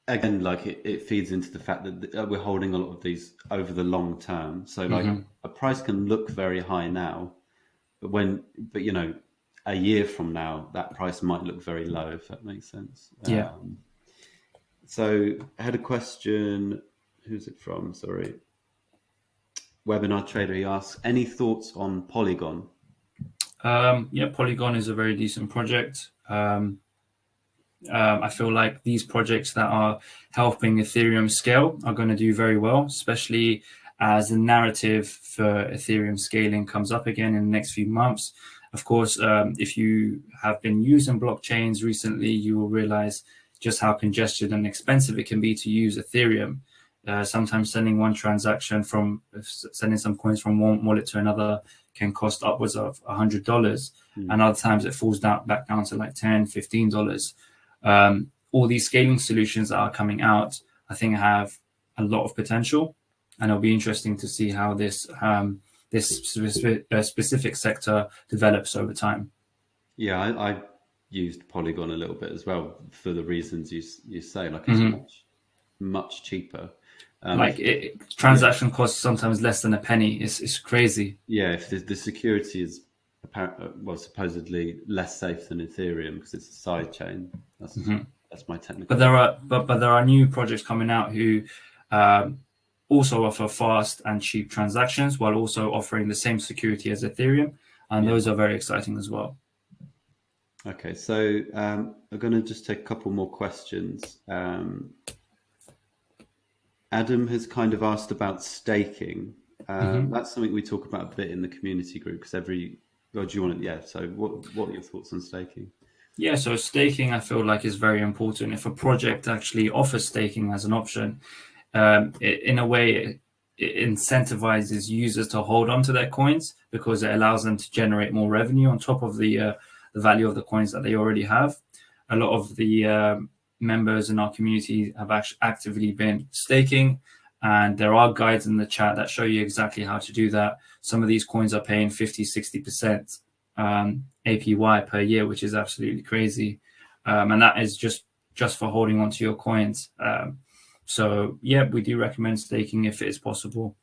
again, like it feeds into the fact that we're holding a lot of these over the long term. So like a price can look very high now, but you know, a year from now, that price might look very low, if that makes sense. Yeah. So I had a question. Who's it from? Sorry. Webinar Trader, he asks, any thoughts on Polygon? Yeah, Polygon is a very decent project. I feel like these projects that are helping Ethereum scale are going to do very well, especially as the narrative for Ethereum scaling comes up again in the next few months. Of course, if you have been using blockchains recently, you will realize just how congested and expensive it can be to use Ethereum. Sometimes sending some coins from one wallet to another can cost upwards of $100. And other times it falls back down to like $10, $15. All these scaling solutions that are coming out, I think, have a lot of potential, and it'll be interesting to see how this specific sector develops over time. Yeah, I used Polygon a little bit as well for the reasons you say. Like it's much cheaper. Transaction costs sometimes less than a penny. It's crazy. Yeah, if the security is supposedly less safe than Ethereum because it's a side chain. That's my technical. But there are new projects coming out who also offer fast and cheap transactions while also offering the same security as Ethereum. And those are very exciting as well. Okay, so I'm going to just take a couple more questions. Adam has kind of asked about staking. That's something we talk about a bit in the community group because do you want to? Yeah. So what are your thoughts on staking? Yeah, so staking I feel like is very important. If a project actually offers staking as an option, in a way it incentivizes users to hold on to their coins because it allows them to generate more revenue on top of the value of the coins that they already have. A lot of the members in our community have actually actively been staking, and there are guides in the chat that show you exactly how to do that. Some of these coins are paying 50-60% APY per year, which is absolutely crazy, and that is just for holding on to your coins. So yeah, we do recommend staking if it is possible.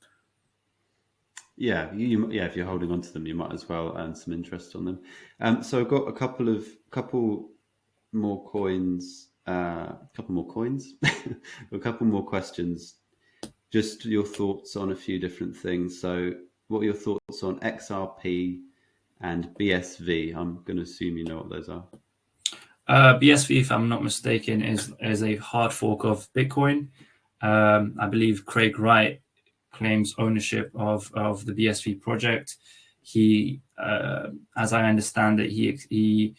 Yeah, if you're holding on to them, you might as well earn some interest on them. So I've got a couple more coins, a couple more questions. Just your thoughts on a few different things. So, what are your thoughts on XRP and Bsv? I'm going to assume you know what those are. Bsv, if I'm not mistaken, is a hard fork of Bitcoin. I believe Craig Wright claims ownership of the Bsv project. He, as I understand it, he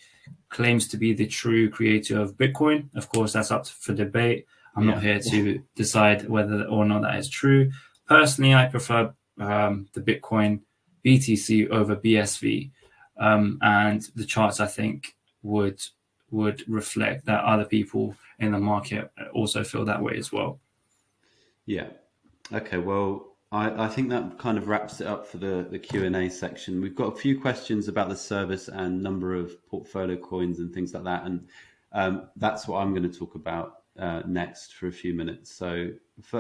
claims to be the true creator of Bitcoin. Of course, that's up for debate. I'm not here to decide whether or not that is true. Personally, I prefer the Bitcoin BTC over Bsv, and the charts I think would reflect that other people in the market also feel that way as well. Yeah. Okay. Well, I think that kind of wraps it up for the Q&A section. We've got a few questions about the service and number of portfolio coins and things like that, and that's what I'm going to talk about next for a few minutes. So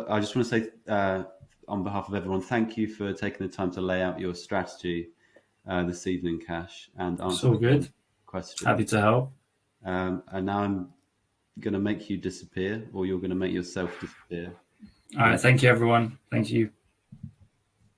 I just want to say on behalf of everyone, thank you for taking the time to lay out your strategy this evening, Kash, and answer good questions. Happy to help. And now I'm going to make you disappear, or you're going to make yourself disappear. All right. Thank you, everyone. Thank you.